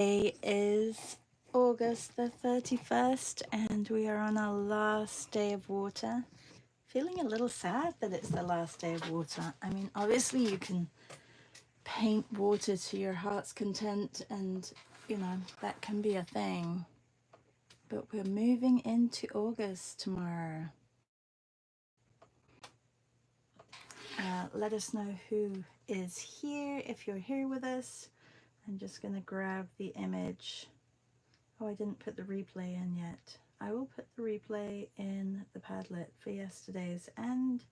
Today is August the 31st and we are on our last day of water. Feeling a little sad that it's the last day of water. I mean, obviously you can paint water to your heart's content and, you know, that can be a thing. But we're moving into August tomorrow. Let us know who is here if you're here with us. I'm just going to grab the image. Oh, I didn't put the replay in yet. I will put the replay in the Padlet for yesterday's and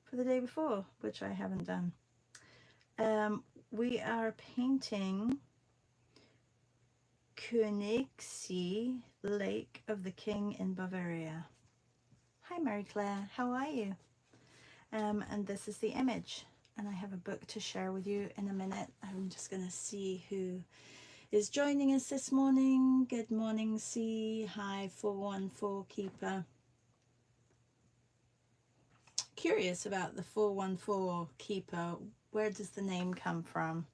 for the day before, which I haven't done. We are painting Königssee, Lake of the King in Bavaria. Hi Mary Claire, how are you? And this is the image, and I have a book to share with you in a minute. I'm just going to see who is joining us this morning. Good morning, C. Hi, 414 Keeper. Curious about the 414 Keeper. Where does the name come from?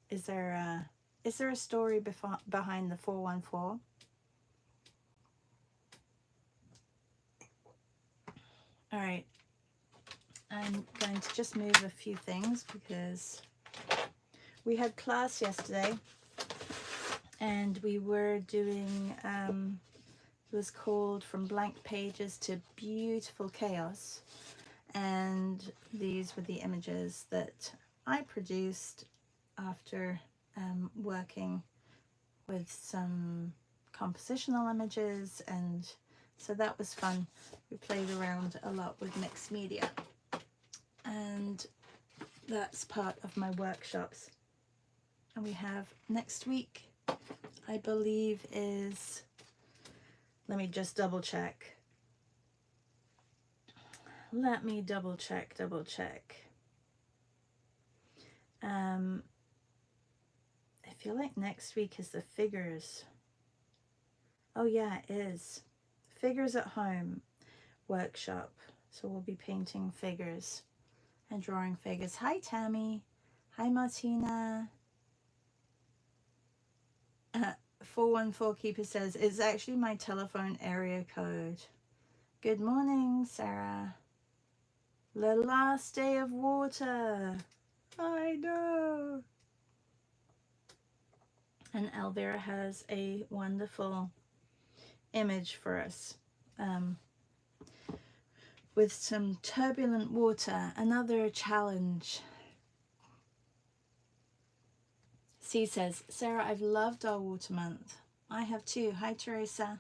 Is there a story behind the 414? All right. I'm going to just move a few things because we had class yesterday and we were doing, it was called From Blank Pages to Beautiful Chaos. And these were the images that I produced after working with some compositional images, and so that was fun. We played around a lot with mixed media, and that's part of my workshops. And we have next week, I believe, is, let me just double check. Let me double check. I feel like next week is the figures. Oh yeah, it is. Figures at Home workshop. So we'll be painting figures and drawing figures. Hi Tammy. Hi Martina. 414 Keeper says, it's actually my telephone area code. Good morning, Sarah. The last day of water. I know. And Elvira has a wonderful image for us with some turbulent water, another challenge. C says, Sarah, I've loved our water month. I have too. Hi, Teresa.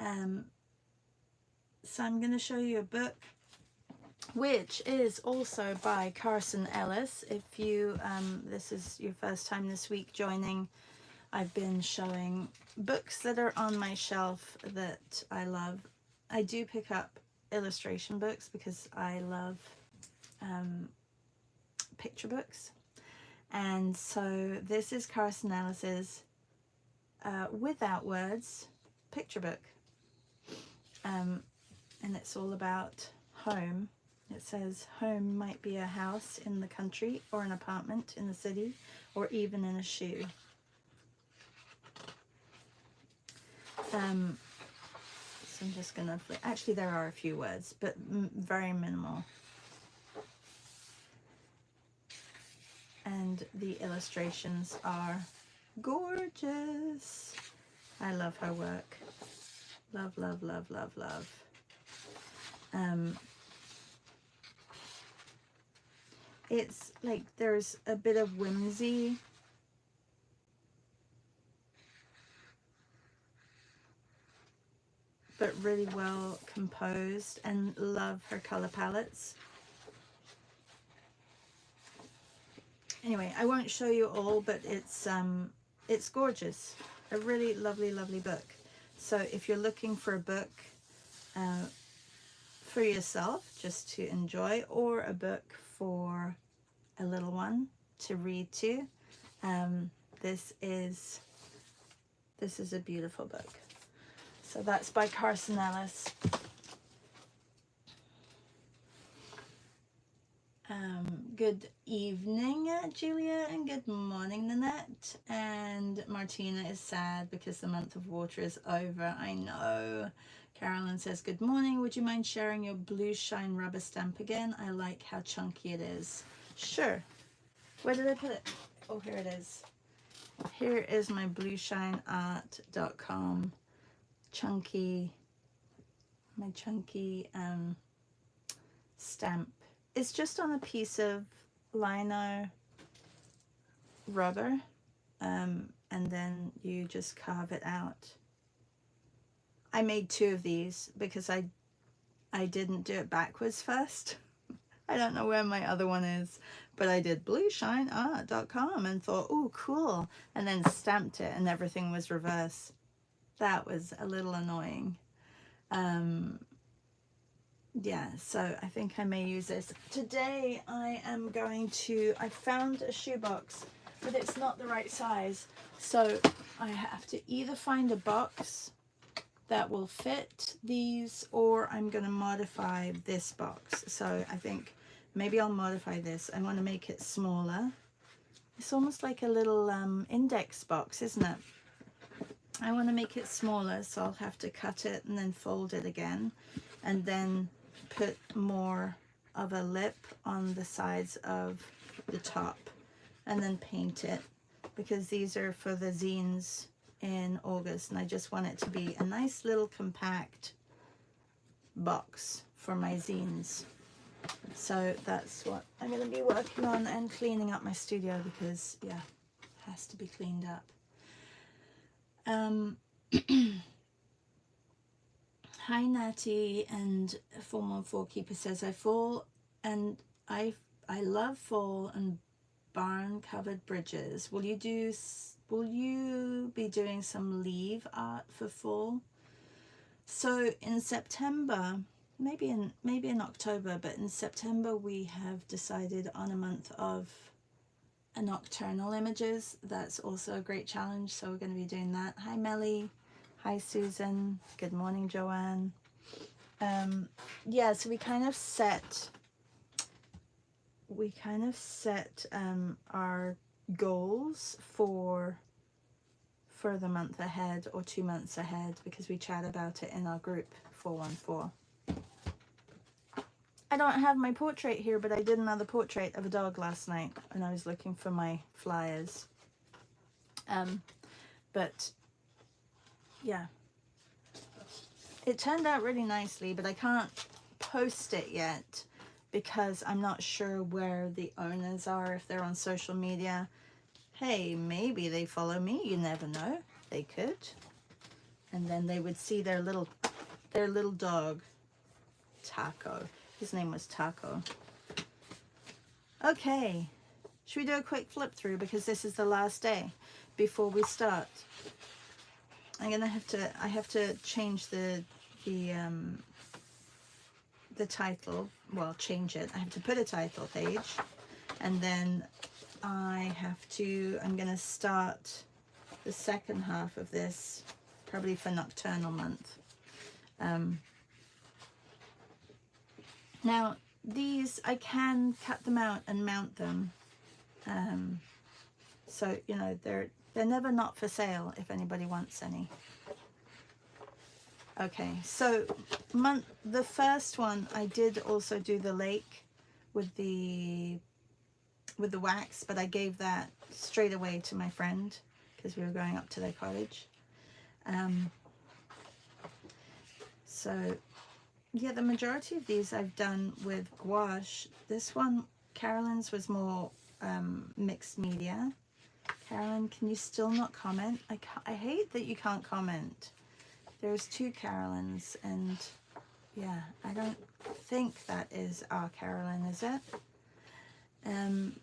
So I'm going to show you a book, which is also by Carson Ellis. If you, this is your first time this week joining, I've been showing books that are on my shelf that I love. I do pick up illustration books because I love picture books. And so this is Carson Ellis's Without Words picture book. And it's all about home. It says home might be a house in the country or an apartment in the city or even in a shoe. So I'm just going to, actually there are a few words, but very minimal. And the illustrations are gorgeous. I love her work. Love, love, love, love, love. It's like there's a bit of whimsy. But really well composed, and love her color palettes. Anyway, I won't show you all, but it's gorgeous. A really lovely, lovely book. So if you're looking for a book for yourself, just to enjoy, or a book for a little one to read to, this is a beautiful book. So that's by Carson Ellis. Good evening, Julia, and good morning, Nanette. And Martina is sad because the month of water is over. I know. Carolyn says, good morning. Would you mind sharing your blue shine rubber stamp again? I like how chunky it is. Sure. Where did I put it? Oh, here it is. Here is my blueshineart.com chunky, my chunky stamp. It's just on a piece of lino rubber, and then you just carve it out. I made 2 of these because I didn't do it backwards first. I don't know where my other one is, but I did blueshineart.com and thought, oh, cool, and then stamped it and everything was reverse. That was a little annoying. Yeah, so I think I may use this. Today I am going to, I found a shoebox, but it's not the right size. So I have to either find a box that will fit these, or I'm going to modify this box. So I think maybe I'll modify this. I want to make it smaller. It's almost like a little index box, isn't it? I want to make it smaller, so I'll have to cut it and then fold it again, and then put more of a lip on the sides of the top, and then paint it, because these are for the zines in August, and I just want it to be a nice little compact box for my zines. So that's what I'm going to be working on, and cleaning up my studio, because yeah, it has to be cleaned up. Hi Natty, and 414 Keeper says, I love fall and barn covered bridges. Will you be doing some leaf art for fall? So in September, maybe in October, but in September we have decided on a month of nocturnal images. That's also a great challenge, so we're going to be doing that. Hi Melly. Hi Susan. Good morning, Joanne. Yeah, so we kind of set our goals for the month ahead, or 2 months ahead, because we chat about it in our group 414. I don't have my portrait here, but I did another portrait of a dog last night when I was looking for my flyers. But yeah, it turned out really nicely, but I can't post it yet because I'm not sure where the owners are, if they're on social media. Hey, maybe they follow me, you never know. They could. And then they would see their little dog, Taco. His name was Taco. Okay, should we do a quick flip through, because this is the last day before we start. I have to change the title. Well, change it. I have to put a title page, and then I'm gonna start the second half of this probably for nocturnal month. Now these, I can cut them out and mount them, so you know they're never not for sale if anybody wants any. Okay, so the first one I did also do the lake with the wax, but I gave that straight away to my friend because we were going up to their cottage. So yeah, the majority of these I've done with gouache. This one, Carolyn's, was more mixed media. Carolyn, can you still not comment? I hate that you can't comment. There's 2 Carolyns, and yeah, I don't think that is our Carolyn, is it?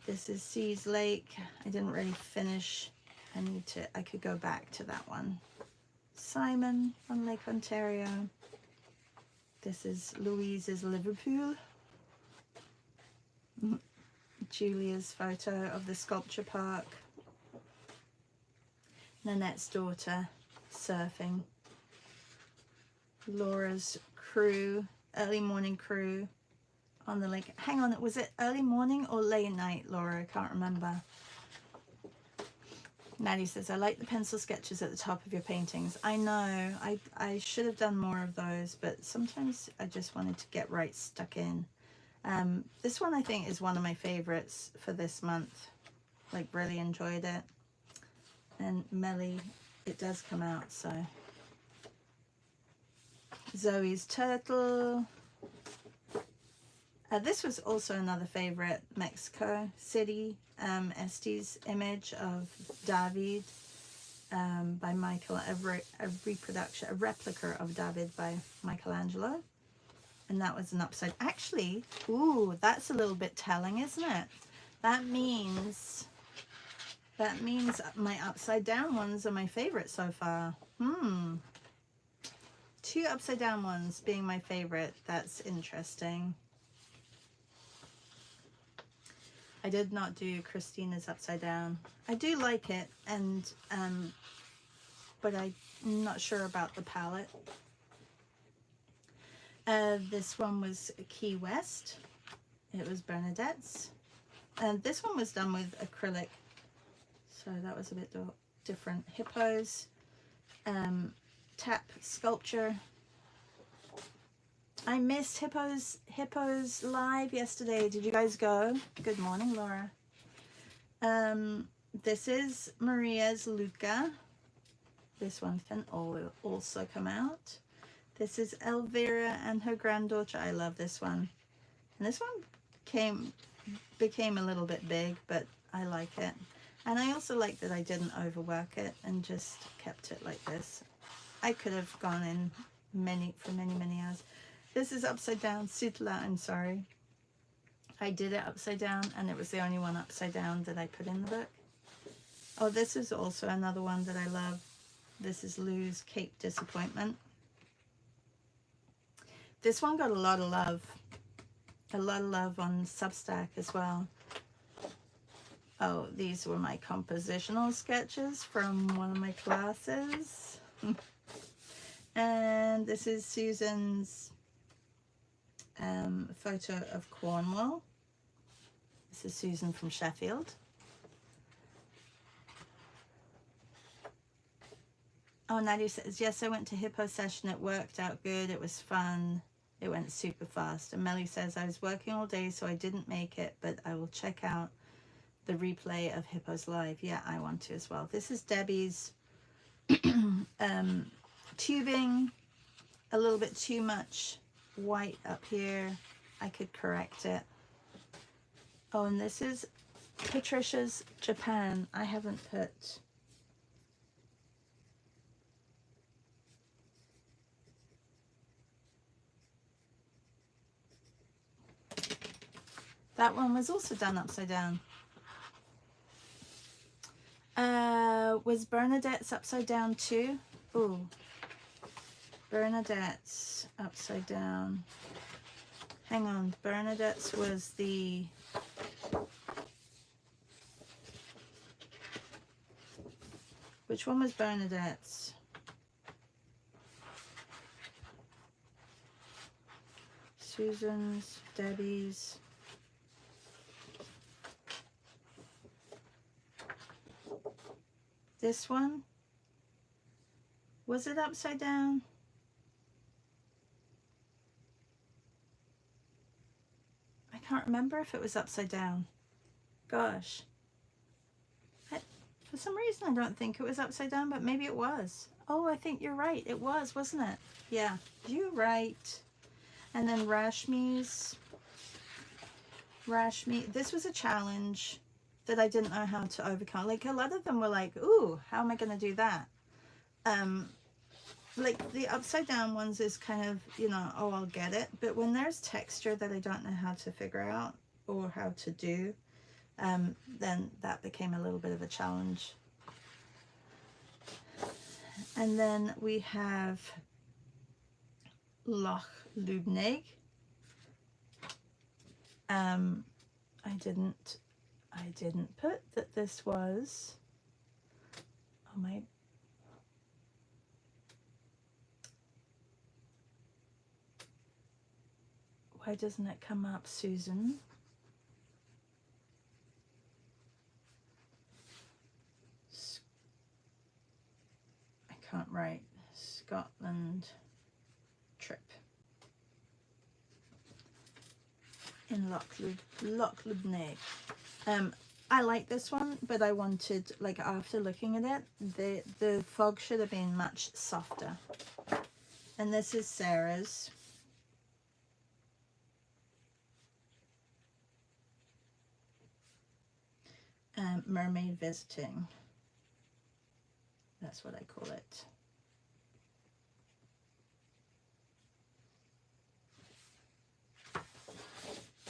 This is Seas Lake. I didn't really finish. I could go back to that one. Simon on Lake Ontario. This is Louise's Liverpool. Julia's photo of the sculpture park. Nanette's daughter surfing. Laura's crew, early morning crew on the link. Hang on, was it early morning or late night, Laura? I can't remember. Maddie says, I like the pencil sketches at the top of your paintings. I know, I should have done more of those, but sometimes I just wanted to get right stuck in. This one I think is one of my favorites for this month. Like, really enjoyed it. And Melly, it does come out, so. Zoe's turtle. This was also another favorite, Mexico City. Este's image of David by Michael, a reproduction, a replica of David by Michelangelo. And that was an upside. Actually, ooh, that's a little bit telling, isn't it? That means my upside down ones are my favorite so far. 2 upside down ones being my favorite. That's interesting. I did not do Christina's upside down. I do like it, and but I'm not sure about the palette. This one was Key West. It was Bernadette's. And this one was done with acrylic, so that was a bit different. Hippos, tap sculpture. I missed Hippos live yesterday. Did you guys go? Good morning, Laura. This is Maria's Luca. This one can also come out. This is Elvira and her granddaughter. I love this one. And this one became a little bit big, but I like it. And I also like that I didn't overwork it and just kept it like this. I could have gone in for many hours. This is upside down. Sutla, I'm sorry. I did it upside down, and it was the only one upside down that I put in the book. Oh, this is also another one that I love. This is Lou's Cape Disappointment. This one got a lot of love. A lot of love on Substack as well. Oh, these were my compositional sketches from one of my classes. And this is Susan's photo of Cornwall. This is Susan from Sheffield. Oh, Nadia says, yes, I went to Hippo session. It worked out good. It was fun. It went super fast. And Melly says, I was working all day, so I didn't make it, but I will check out the replay of Hippo's live. Yeah, I want to as well. This is Debbie's tubing. A little bit too much white up here. I could correct it. Oh, and this is Patricia's Japan. I haven't put... That one was also done upside down. Was Bernadette's upside down too? Ooh. Bernadette's upside down. Hang on. Bernadette's was the... Which one was Bernadette's? Susan's, Debbie's. This one? Was it upside down? I can't remember if it was upside down. Gosh. For some reason I don't think it was upside down, but maybe it was. Oh, I think you're right. It was, wasn't it? Yeah, you're right. And then Rashmi's. This was a challenge that I didn't know how to overcome. Like, a lot of them were like, ooh, how am I going to do that? Like, the upside down ones is kind of, you know, oh, I'll get it. But when there's texture that I don't know how to figure out or how to do, then that became a little bit of a challenge. And then we have Loch Lubnig. I didn't put that this was, oh my, Why doesn't it come up, Susan? I can't write. Scotland trip in Lochleubneg. I like this one, but I wanted, like, after looking at it, the fog should have been much softer. And this is Sarah's. Mermaid Visiting. That's what I call it.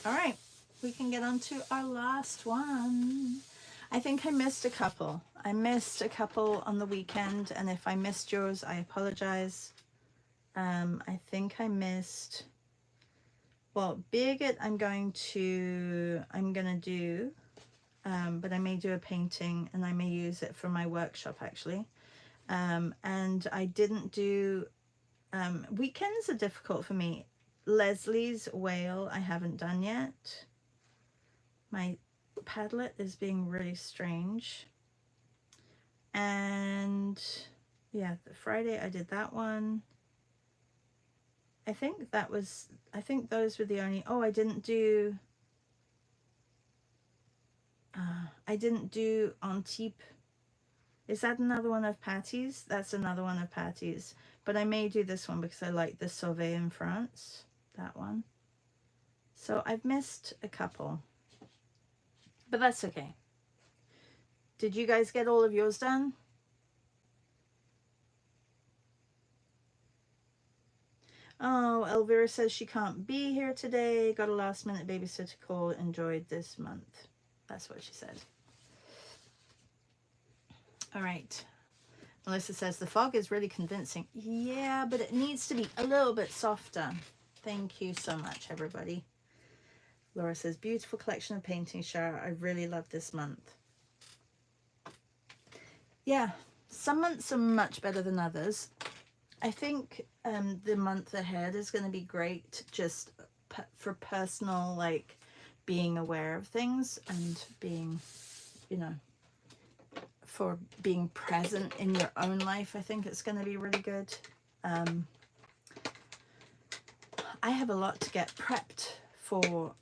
All right, we can get on to our last one. I think I missed a couple. I missed a couple on the weekend, and if I missed yours, I apologize. I think I missed, well, Bigot I'm gonna do, but I may do a painting and I may use it for my workshop actually. And I didn't do, weekends are difficult for me. Leslie's Whale I haven't done yet. My Padlet is being really strange. And yeah, the Friday I did that one. I think those were the only, oh, I didn't do Antibes. Is that another one of Patty's? That's another one of Patty's. But I may do this one because I like the Sauvé in France. That one. So I've missed a couple. But that's okay. Did you guys get all of yours done? Oh, Elvira says she can't be here today. Got a last minute babysitter call. Enjoyed this month. That's what she said. All right. Melissa says the fog is really convincing. Yeah, but it needs to be a little bit softer. Thank you so much, everybody. Laura says, beautiful collection of paintings, Shara. I really love this month. Yeah, some months are much better than others. I think the month ahead is going to be great just for personal, like, being aware of things and being, you know, for being present in your own life. I think it's going to be really good. I have a lot to get prepped for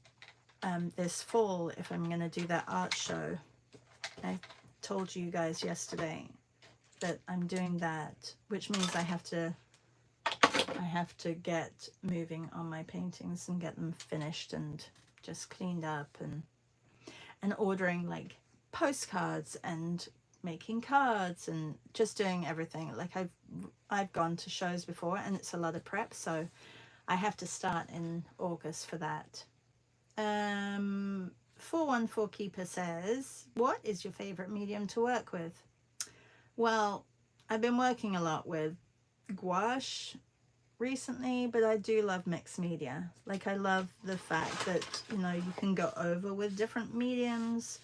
this fall if I'm going to do that art show. I told you guys yesterday that I'm doing that, which means I have to get moving on my paintings and get them finished and just cleaned up, and ordering like postcards and making cards and just doing everything. Like I've gone to shows before and it's a lot of prep, so I have to start in August for that. 414 Keeper says, what is your favorite medium to work with? Well, I've been working a lot with gouache recently, but I do love mixed media. Like, I love the fact that, you know, you can go over with different mediums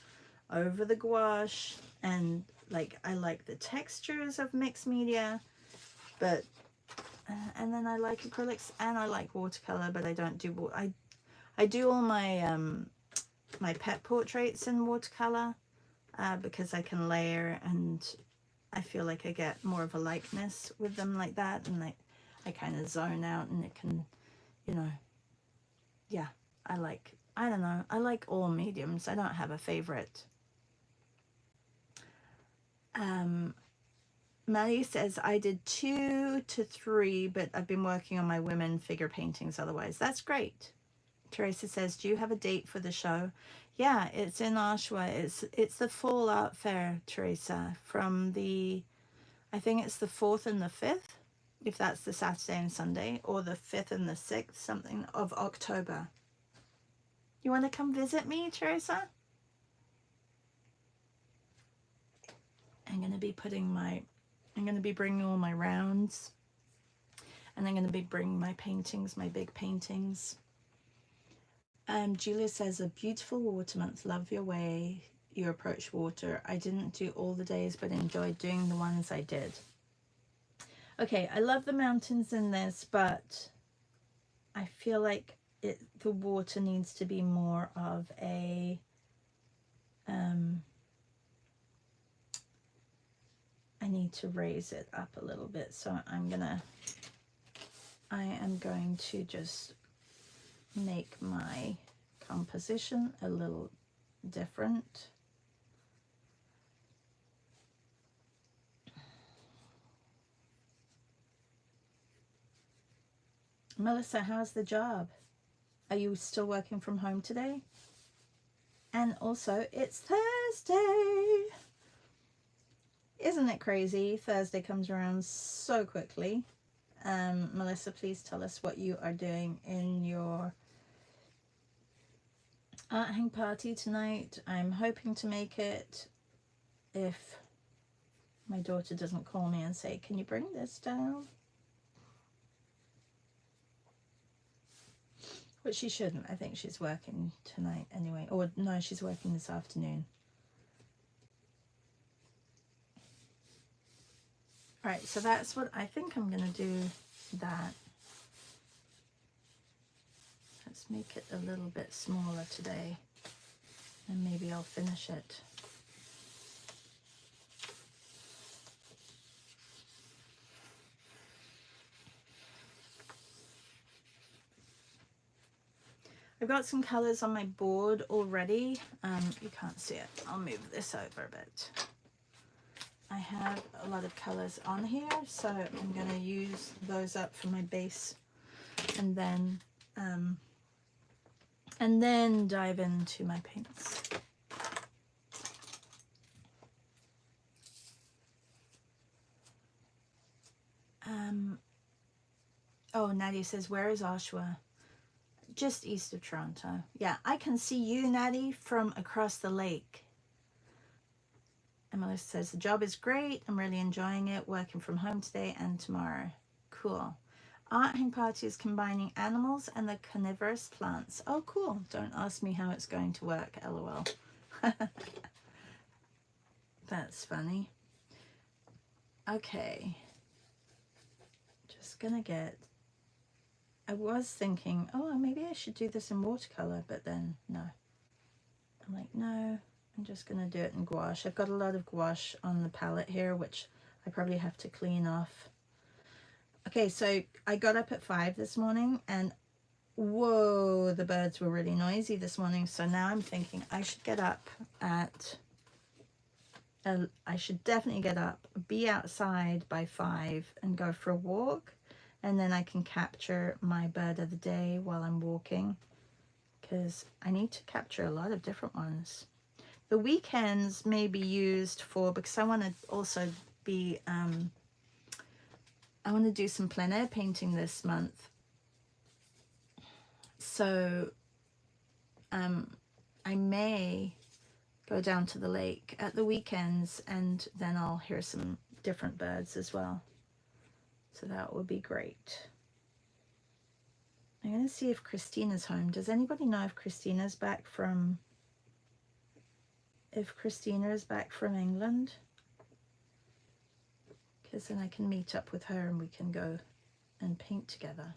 over the gouache, and like I like the textures of mixed media, but and then I like acrylics and I like watercolor, but I don't do I do all my my pet portraits in watercolor because I can layer, and I feel like I get more of a likeness with them like that, and I kind of zone out, and it can, you know, yeah, I don't know, I like all mediums. I don't have a favorite. Maddie says, I did 2 to 3, but I've been working on my women figure paintings otherwise. That's great. Teresa says, do you have a date for the show? Yeah, it's in Oshawa. It's the fall art fair, Teresa, from the, I think it's the 4th and the 5th, if that's the Saturday and Sunday, or the 5th and the 6th, something of October. You want to come visit me, Teresa? I'm going to be bringing all my rounds, and I'm going to be bringing my paintings, my big paintings. Julia says, a beautiful water month. Love your way you approach water. I didn't do all the days, but enjoyed doing the ones I did. Okay, I love the mountains in this, but I feel like the water needs to be more of a I need to raise it up a little bit, so I am going to just make my composition a little different. Melissa, how's the job? Are you still working from home today? And also, it's Thursday. Isn't it crazy? Thursday comes around so quickly. Melissa, please tell us what you are doing in your art hang party tonight. I'm hoping to make it if my daughter doesn't call me and say, can you bring this down? But she shouldn't. I think she's working tonight anyway. Or no, she's working this afternoon. All right, so that's what I think I'm going to do that. Let's make it a little bit smaller today. And maybe I'll finish it. I've got some colors on my board already. You can't see it. I'll move this over a bit. I have a lot of colors on here, so I'm going to use those up for my base, and then dive into my paints. Oh, Nadia says, where is Oshawa? Just east of Toronto. Yeah, I can see you, Natty, from across the lake. And Melissa says, the job is great. I'm really enjoying it. Working from home today and tomorrow. Cool. Art hang party is combining animals and the carnivorous plants. Oh, cool. Don't ask me how it's going to work, LOL. That's funny. Okay. Just gonna get... I was thinking, oh, maybe I should do this in watercolor, but then no. I'm like, no, I'm just going to do it in gouache. I've got a lot of gouache on the palette here, which I probably have to clean off. Okay, so I got up at 5 this morning, and whoa, the birds were really noisy this morning. So now I'm thinking I should get up at, I should definitely get up, be outside by 5 and go for a walk. And then I can capture my bird of the day while I'm walking, because I need to capture a lot of different ones. The weekends may be used for, because I want to also be, I want to do some plein air painting this month. So I may go down to the lake at the weekends, and then I'll hear some different birds as well. So that would be great. I'm going to see if Christina's home. Does anybody know if Christina's back from... If Christina is back from England? Because then I can meet up with her and we can go and paint together.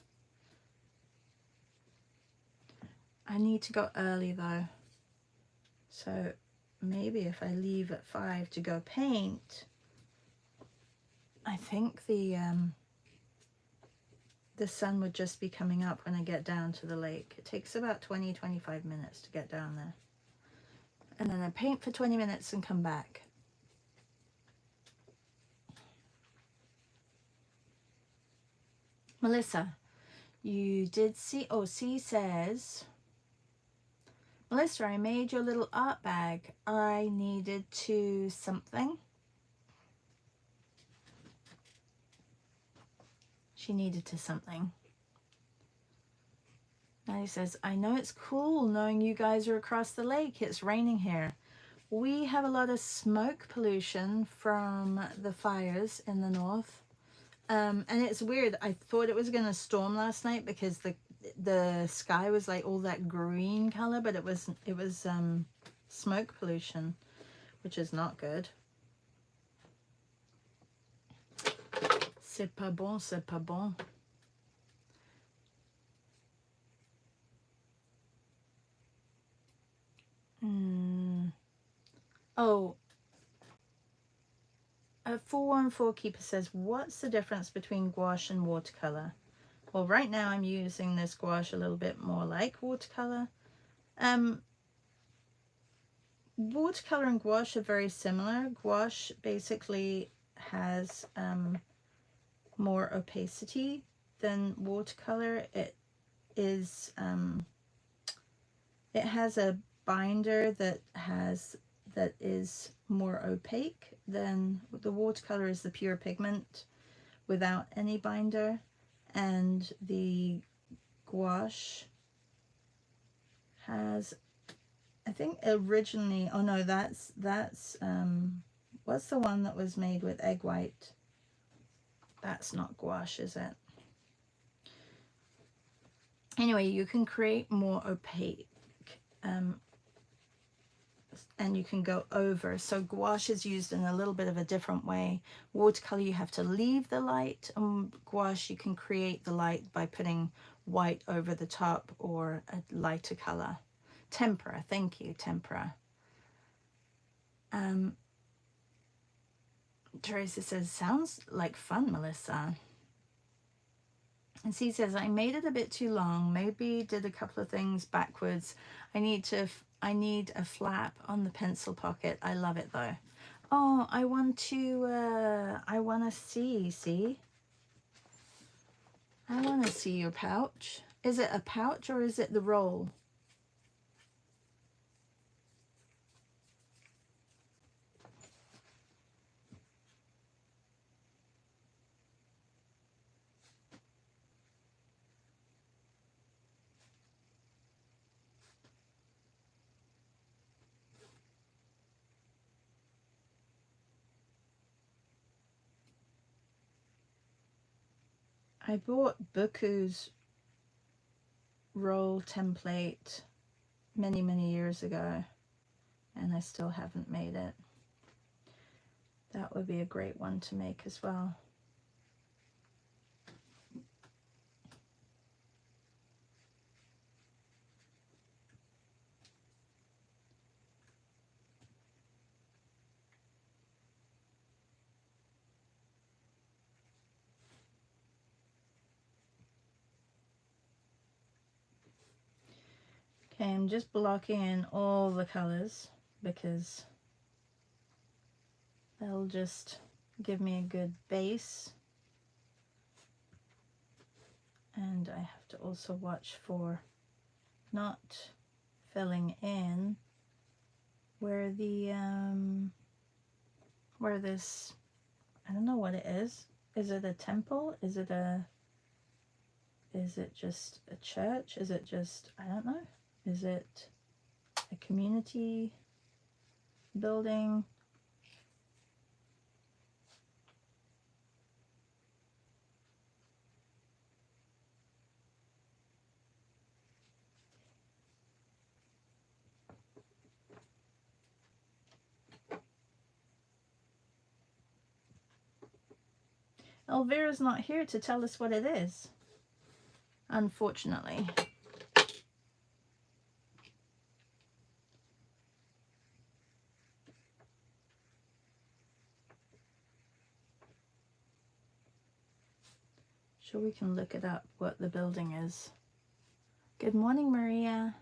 I need to go early though. So maybe if I leave at 5 to go paint, I think the sun would just be coming up when I get down to the lake. It takes about 20-25 minutes to get down there. And then I paint for 20 minutes and come back. Melissa, you did see, oh, C says, Melissa, I made your little art bag. I needed to something. She needed to something. Now he says, I know it's cool knowing you guys are across the lake. It's raining here. We have a lot of smoke pollution from the fires in the north. And it's weird. I thought it was going to storm last night because the sky was like all that green color, but it was smoke pollution, which is not good. C'est pas bon, c'est pas bon. 414 Keeper says, what's the difference between gouache and watercolor? Well, right now I'm using this gouache a little bit more like watercolor. Watercolor and gouache are very similar. Gouache basically has more opacity than watercolor. It is it has a binder that is more opaque than the watercolor. Is the pure pigment without any binder, and the gouache has, I think originally, oh no, that's what's the one that was made with egg white? That's not gouache, is it? Anyway, you can create more opaque and you can go over. So gouache is used in a little bit of a different way. Watercolor, you have to leave the light, and gouache, you can create the light by putting white over the top or a lighter color. Tempera, thank you, tempera. Teresa says, sounds like fun, Melissa. And she says, I made it a bit too long, maybe did a couple of things backwards. I need a flap on the pencil pocket. I love it though. Oh, I want to see. I want to see your pouch. Is it a pouch or is it the roll? I bought Buku's roll template many years ago, and I still haven't made it. That would be a great one to make as well. Okay, I'm just blocking in all the colors because they'll just give me a good base. And I have to also watch for not filling in where the where this, I don't know what it is. Is it a temple? Is it just a church? Is it just, I don't know. Is it a community building? Elvira's not here to tell us what it is, unfortunately. Sure, we can look it up, what the building is. Good morning, Maria.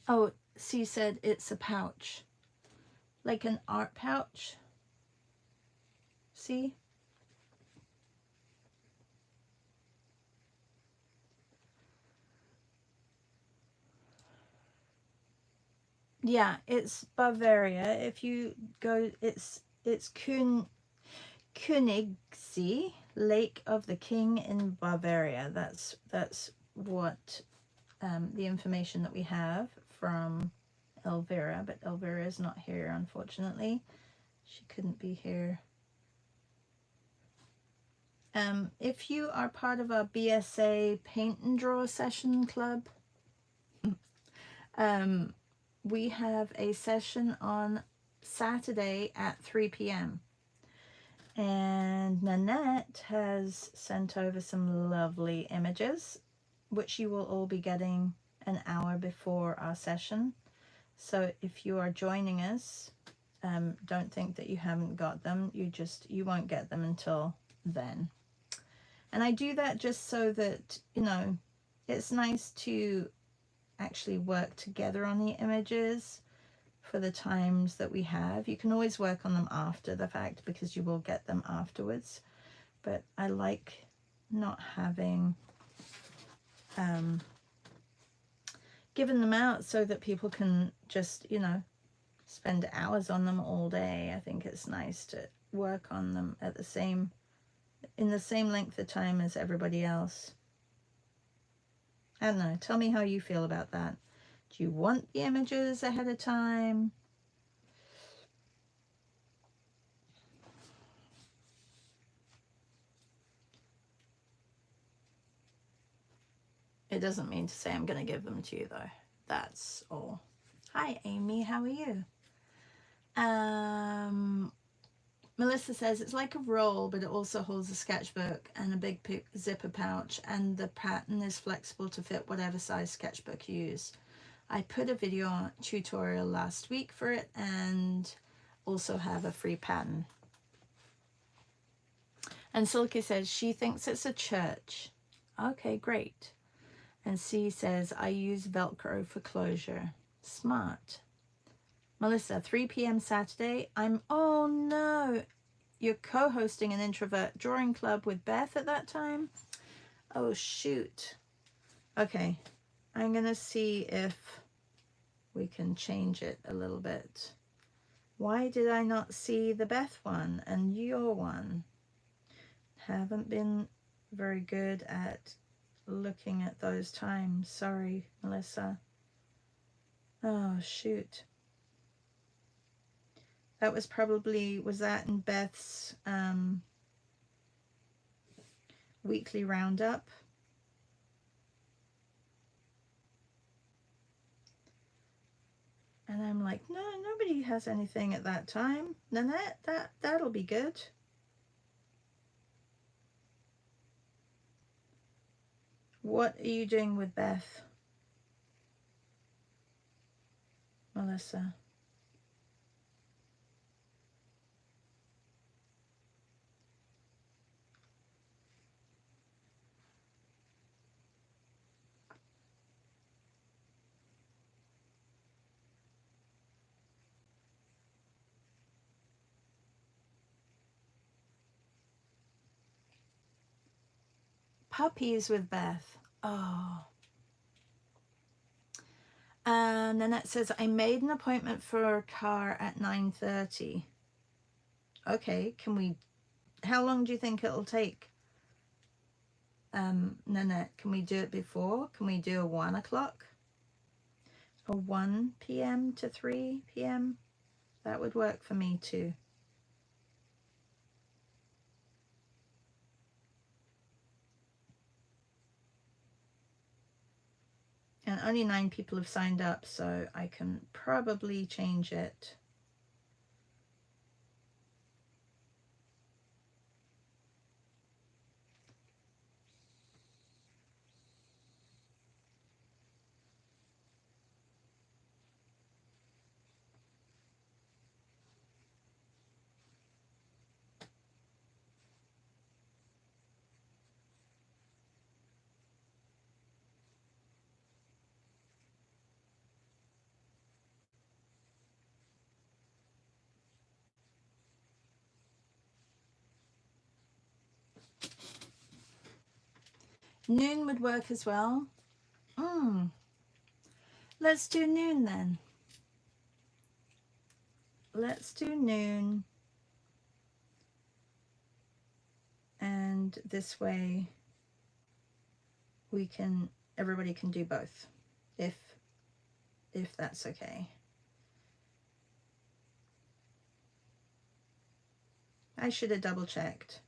Oh, she said it's a pouch. Like an art pouch. See? Yeah, it's Bavaria. If you go, it's Königssee, Lake of the King in Bavaria. That's what the information that we have from Elvira, but Elvira is not here, unfortunately. She couldn't be here. If you are part of our BSA paint and draw session club, we have a session on Saturday at 3 p.m. And Nanette has sent over some lovely images, which you will all be getting an hour before our session. So if you are joining us don't think that you haven't got them. You won't get them until then. And I do that just so that, you know, it's nice to actually work together on the images for the times that we have. You can always work on them after the fact because you will get them afterwards. But I like not having given them out so that people can just, you know, spend hours on them all day. I think it's nice to work on them at in the same length of time as everybody else. I don't know. Tell me how you feel about that. Do you want the images ahead of time? It doesn't mean to say I'm going to give them to you, though. That's all. Hi, Amy. How are you? Melissa says it's like a roll, but it also holds a sketchbook and a big zipper pouch, and the pattern is flexible to fit whatever size sketchbook you use. I put a video tutorial last week for it and also have a free pattern. And Silky says she thinks it's a church. Okay, great. And C says I use Velcro for closure. Smart. Melissa, 3 p.m. Saturday. Oh no, you're co-hosting an introvert drawing club with Beth at that time? Oh shoot. Okay, I'm gonna see if we can change it a little bit. Why did I not see the Beth one and your one? Haven't been very good at looking at those times. Sorry, Melissa. Oh shoot. That was probably, was that in Beth's weekly roundup? And I'm like, no, nobody has anything at that time. Nanette, that'll be good. What are you doing with Beth? Melissa. Puppies with Beth. Oh. Nanette says, I made an appointment for a car at 9:30. Okay, how long do you think it'll take? Nanette, can we do it before? Can we do a 1 o'clock? A 1 p.m. to 3 p.m.? That would work for me too. And only 9 people have signed up, so I can probably change it. Noon would work as well. Let's do noon then. Let's do noon. And this way everybody can do both, if that's okay. I should have double checked.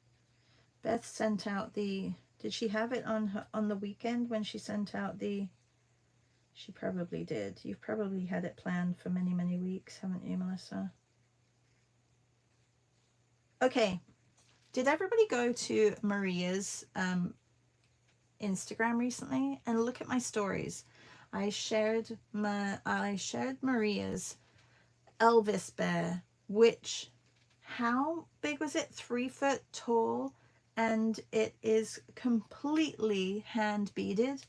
Beth sent out did she have it on the weekend when she sent out she probably did. You've probably had it planned for many, many weeks, haven't you, Melissa? Okay. Did everybody go to Maria's Instagram recently and look at my stories? I shared Maria's Elvis bear which, how big was it? 3 foot tall, and it is completely hand beaded.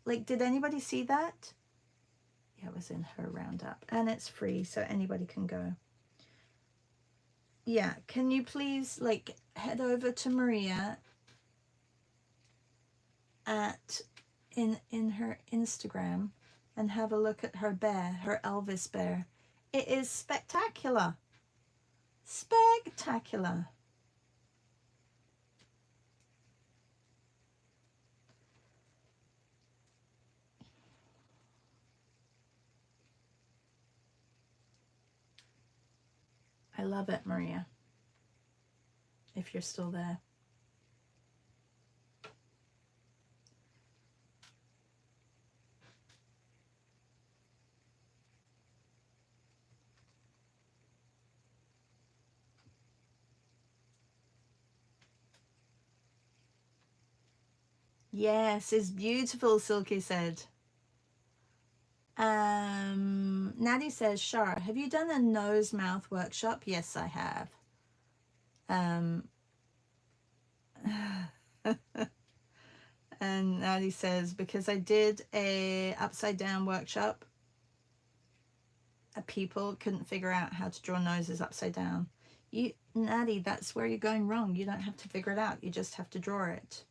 Like, did anybody see that? Yeah, it was in her roundup, and it's free, so anybody can go. Yeah, can you please like head over to Maria at in her Instagram and have a look at her bear, her Elvis bear. It is spectacular. Spectacular. I love it, Maria, if you're still there. Yes, it's beautiful, Silky said. Natty says, Shar, have you done a nose mouth workshop? Yes, I have. And Natty says, because I did a upside down workshop, people couldn't figure out how to draw noses upside down. Natty, that's where you're going wrong. You don't have to figure it out. You just have to draw it.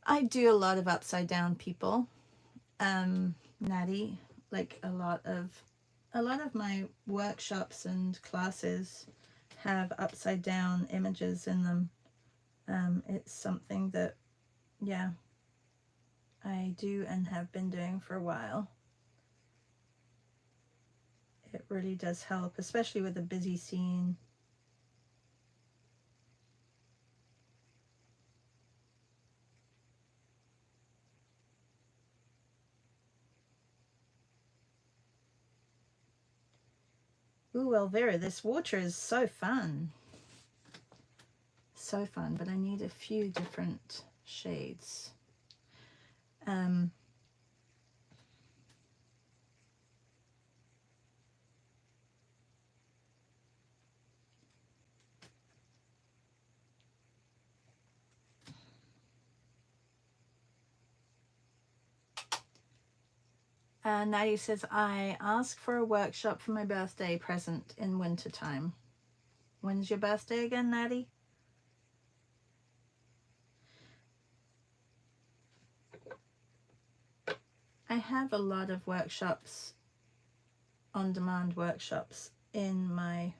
I do a lot of upside down people. Natty, like a lot of my workshops and classes have upside down images in them. It's something that, yeah, I do and have been doing for a while. It really does help, especially with a busy scene. Ooh, Elvira, this water is so fun. So fun, but I need a few different shades. Nadia says, I asked for a workshop for my birthday present in wintertime. When's your birthday again, Nadia? I have a lot of workshops, on-demand workshops on my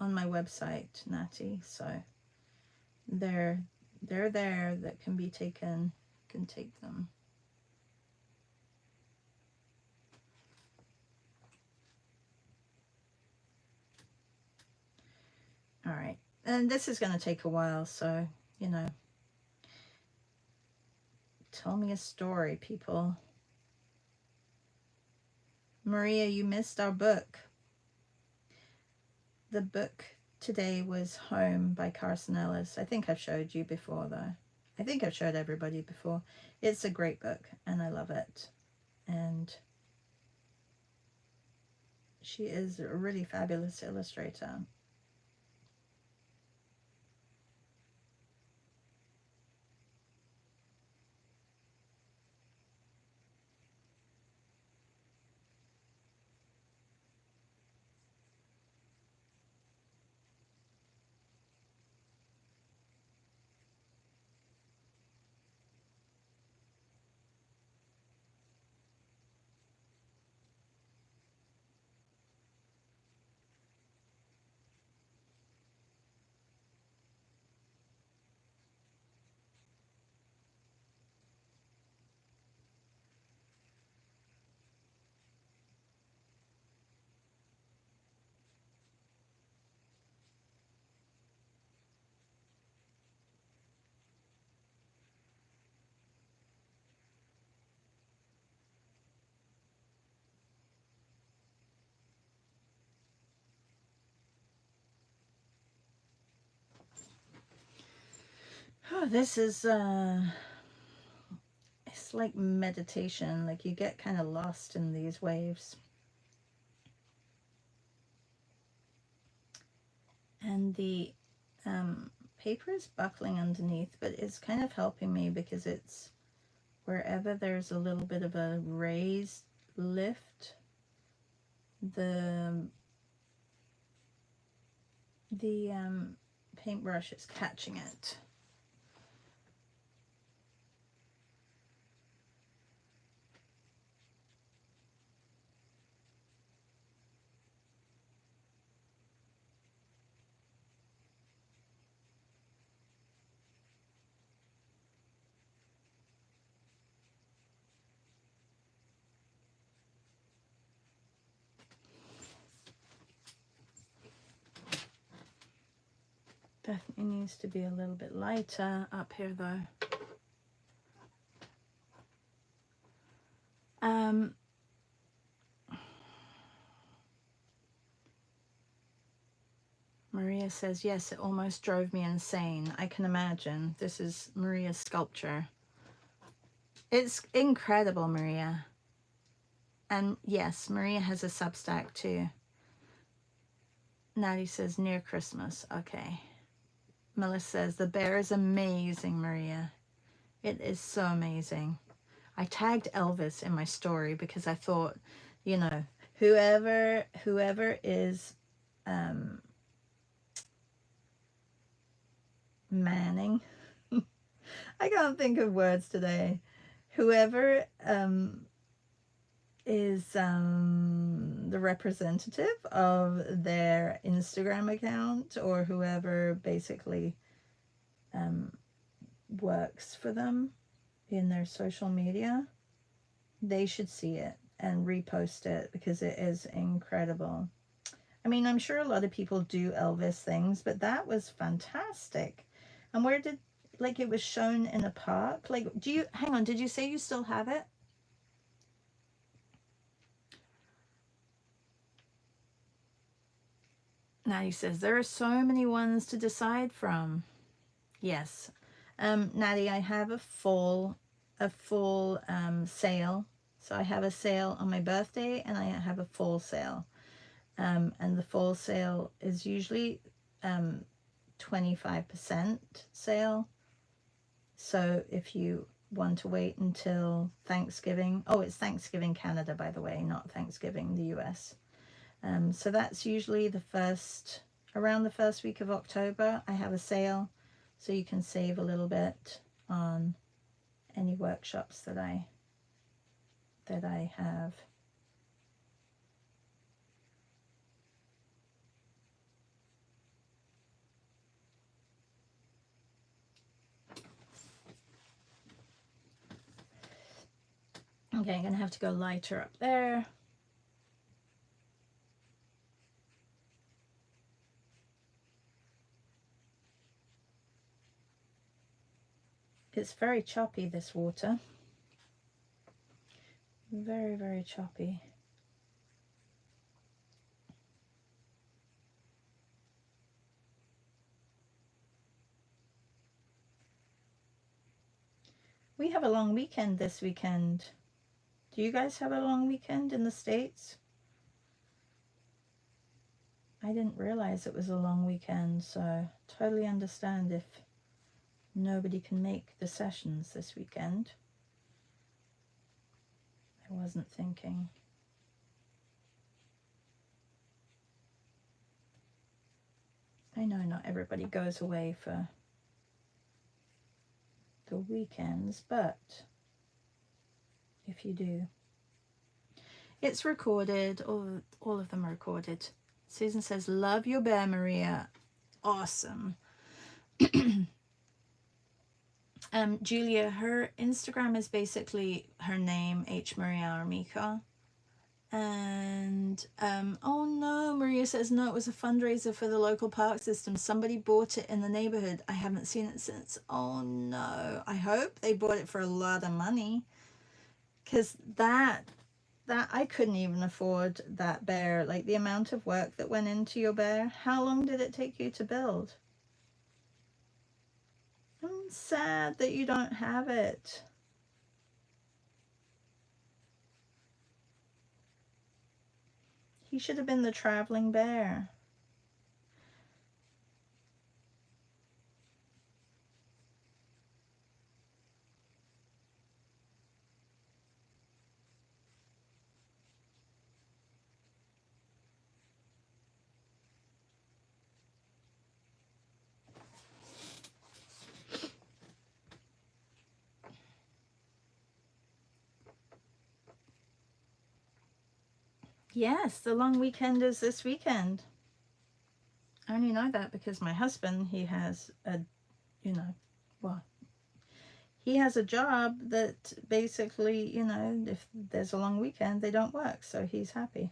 website, Natty. So they're there that can be taken. You can take them. All right, and this is going to take a while, so you know, tell me a story, people. Maria, you missed our book. The book today was Home by Carson Ellis. I think I've showed you before, though. I think I've showed everybody before. It's a great book, and I love it. And she is a really fabulous illustrator. Oh, this is it's like meditation. Like you get kind of lost in these waves. the paper is buckling underneath, but it's kind of helping me because it's wherever there's a little bit of a raised lift, the paintbrush is catching it. Definitely needs to be a little bit lighter up here though. Maria says, yes, it almost drove me insane. I can imagine. This is Maria's sculpture. It's incredible, Maria. And yes, Maria has a Substack too. Natty says, near Christmas. Okay. Melissa says, the bear is amazing, Maria. It is so amazing. I tagged Elvis in my story because I thought, you know, whoever is manning, I can't think of words today. Whoever is the representative of their Instagram account, or whoever basically works for them in their social media, they should see it and repost it because it is incredible. I mean, I'm sure a lot of people do Elvis things, but that was fantastic. And where did, like, it was shown in a park? Like, do you, hang on, did you say you still have it? Natty says, there are so many ones to decide from. Yes. Natty, I have a full sale. So I have a sale on my birthday and I have a full sale. And the full sale is usually 25% sale. So if you want to wait until Thanksgiving, oh, it's Thanksgiving Canada, by the way, not Thanksgiving the US. So that's usually around the first week of October, I have a sale. So you can save a little bit on any workshops that I have. Okay, I'm going to have to go lighter up there. It's very choppy, this water. Very, very choppy. We have a long weekend this weekend. Do you guys have a long weekend in the States? I didn't realize it was a long weekend, so totally understand if nobody can make the sessions this weekend. I wasn't thinking. I know not everybody goes away for the weekends, but if you do. It's recorded, all of them are recorded. Susan says, love your bear, Maria. Awesome. Julia, her Instagram is basically her name, H. Maria Armica. And, oh no, Maria says, no, it was a fundraiser for the local park system. Somebody bought it in the neighborhood. I haven't seen it since. Oh no, I hope they bought it for a lot of money. Because that I couldn't even afford that bear. Like the amount of work that went into your bear. How long did it take you to build? I'm sad that you don't have it. He should have been the traveling bear. Yes, the long weekend is this weekend. I only know that because my husband, he has a, you know, well, he has a job that basically, you know, if there's a long weekend, they don't work, so he's happy.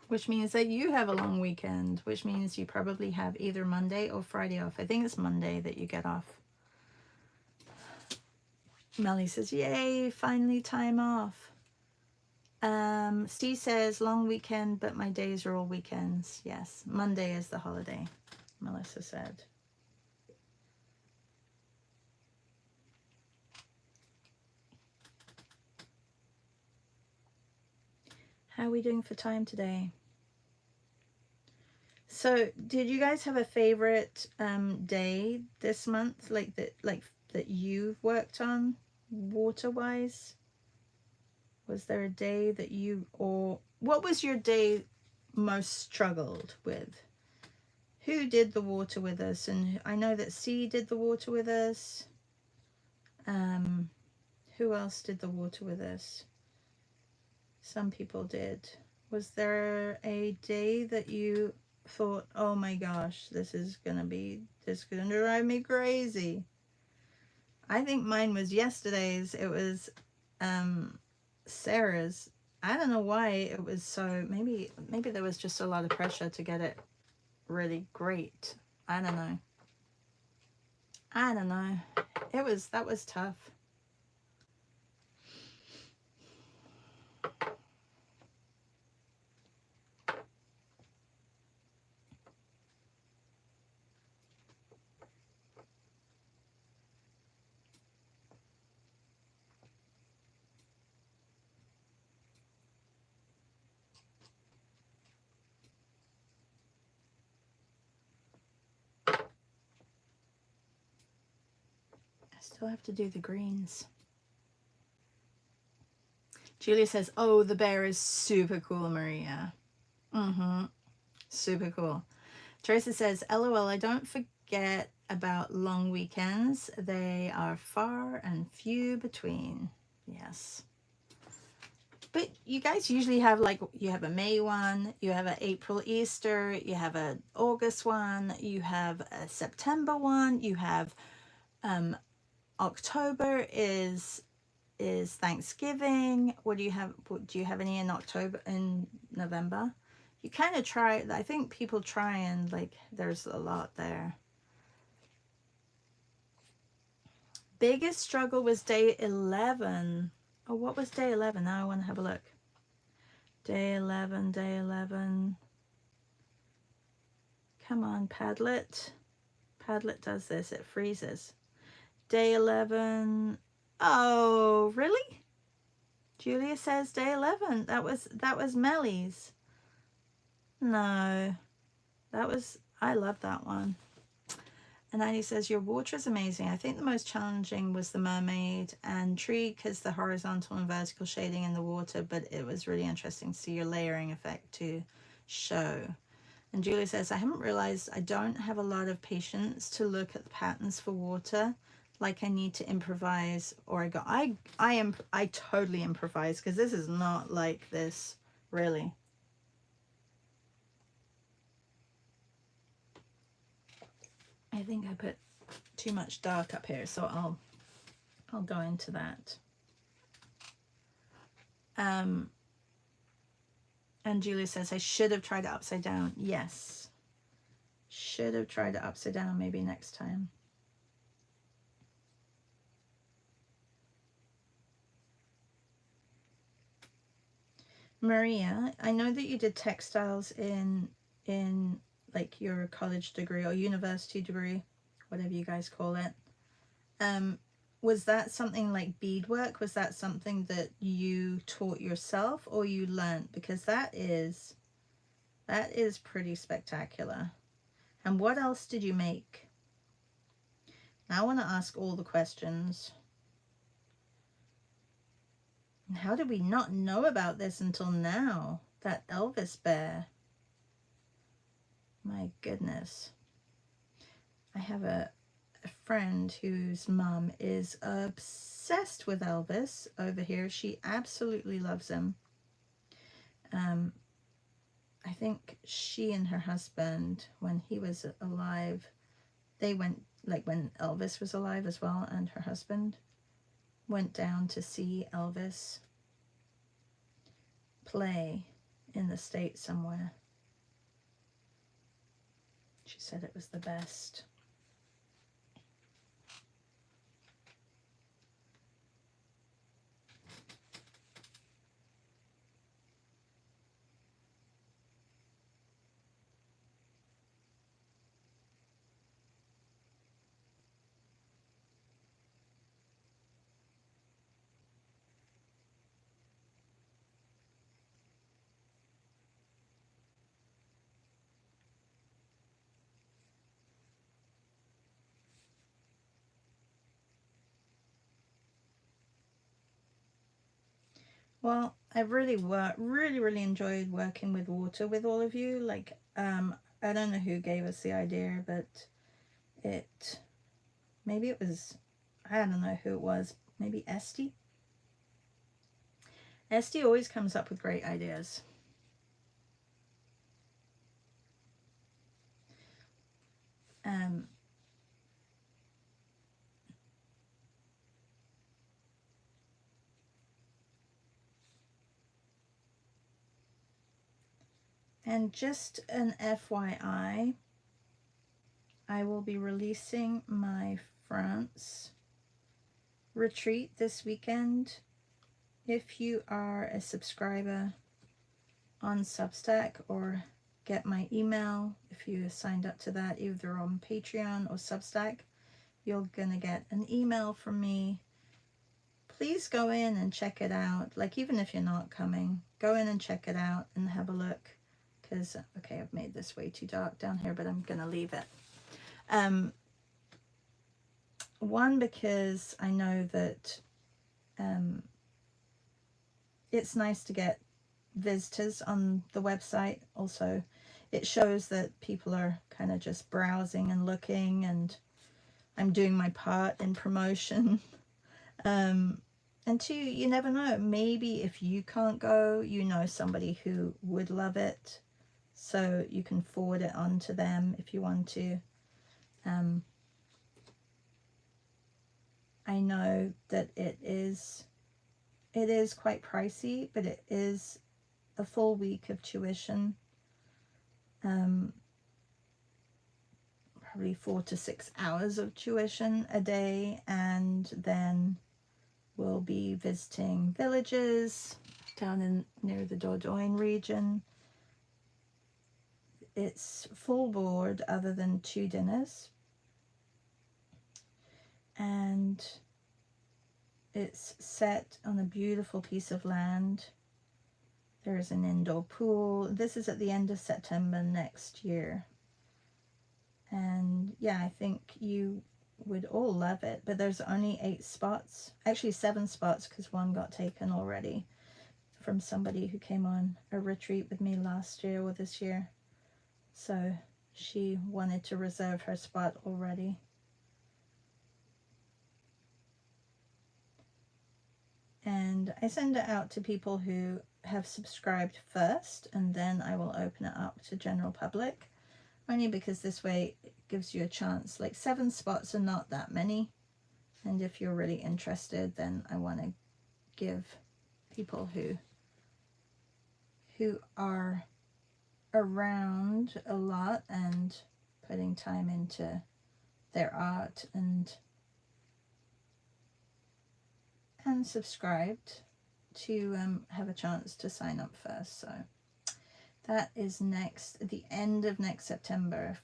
Which means that you have a long weekend, which means you probably have either Monday or Friday off. I think it's Monday that you get off. Melly says, yay, finally time off. Steve says, long weekend, but my days are all weekends. Yes, Monday is the holiday, Melissa said. How are we doing for time today? So, did you guys have a favorite day this month, like that you've worked on, water-wise? Was there a day that you, or what was your day most struggled with? Who did the water with us? And I know that C did the water with us. Who else did the water with us? Some people did. Was there a day that you thought, oh my gosh, this is gonna drive me crazy? I think mine was yesterday's. It was Sarah's. I don't know why it was so, maybe there was just a lot of pressure to get it really great. I don't know. That was tough. Still have to do the greens. Julia says, oh, the bear is super cool, Maria. Super cool. Teresa says, LOL, I don't forget about long weekends. They are far and few between. Yes. But you guys usually have, like, you have a May one, you have an April Easter, you have an August one, you have a September one, you have October is Thanksgiving. What do you have? Do you have any in October, in November? You kind of try, I think people try and, like, there's a lot there. Biggest struggle was day 11. Oh, what was day 11? Now I want to have a look. Day 11, day 11. Come on, Padlet. Padlet does this, it freezes. Day 11. Oh, really? Julia says day 11. That was Melly's. No, I love that one. And Annie says, your water is amazing. I think the most challenging was the mermaid and tree because the horizontal and vertical shading in the water, but it was really interesting to see your layering effect to show. And Julia says, I haven't realized I don't have a lot of patience to look at the patterns for water. Like I need to improvise, or I totally improvise because this is not like this, really. I think I put too much dark up here, so I'll go into that. And Julia says, I should have tried it upside down. Yes. Should have tried it upside down maybe next time. Maria, I know that you did textiles in like your college degree or university degree, whatever you guys call it. Was that something like beadwork? Was that something that you taught yourself or you learned? Because that is pretty spectacular. And what else did you make? Now I want to ask all the questions. And how did we not know about this until now? That Elvis bear. My goodness. I have a friend whose mum is obsessed with Elvis over here. She absolutely loves him. I think she and her husband, when he was alive, they went, like when Elvis was alive as well, and her husband went down to see Elvis play in the States somewhere. She said it was the best. Well, I've really enjoyed working with water with all of you. Like, I don't know who gave us the idea, but maybe it was, I don't know who it was, maybe Esty. Esty always comes up with great ideas. And just an FYI, I will be releasing my France retreat this weekend. If you are a subscriber on Substack or get my email, if you signed up to that either on Patreon or Substack, you're gonna get an email from me. Please go in and check it out. Like, even if you're not coming, go in and check it out and have a look. Because, okay, I've made this way too dark down here, but I'm gonna leave it. One, because I know that it's nice to get visitors on the website. Also, it shows that people are kind of just browsing and looking, and I'm doing my part in promotion. And two, you never know, maybe if you can't go, you know somebody who would love it, so you can forward it on to them if you want to. I know that it is quite pricey, but it is a full week of tuition, probably 4 to 6 hours of tuition a day, and then we'll be visiting villages down in near the Dordogne region. It's full board other than 2 dinners, and it's set on a beautiful piece of land. There's an indoor pool. This is at the end of September next year. And yeah, I think you would all love it, but there's only 8 spots, actually 7 spots, because one got taken already from somebody who came on a retreat with me last year or this year. So she wanted to reserve her spot already. And I send it out to people who have subscribed first, and then I will open it up to general public, only because this way it gives you a chance. Like, 7 spots are not that many, and if you're really interested, then I want to give people who are around a lot and putting time into their art and subscribed to have a chance to sign up first. So that is the end of next September.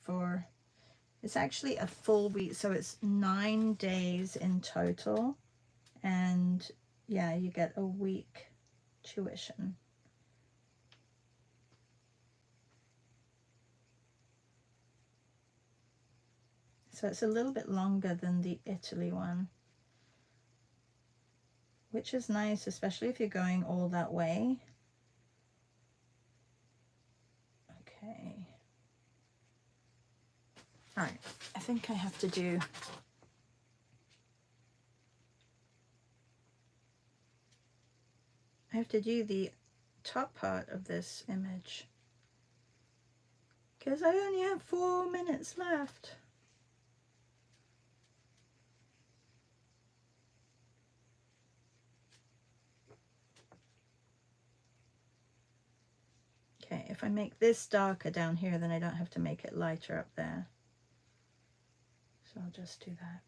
It's actually a full week, so it's 9 days in total, and yeah, you get a week tuition. So it's a little bit longer than the Italy one, which is nice, especially if you're going all that way. Okay. All right, I think I have to do have to do the top part of this image because I only have 4 minutes left. Okay, if I make this darker down here, then I don't have to make it lighter up there. So I'll just do that.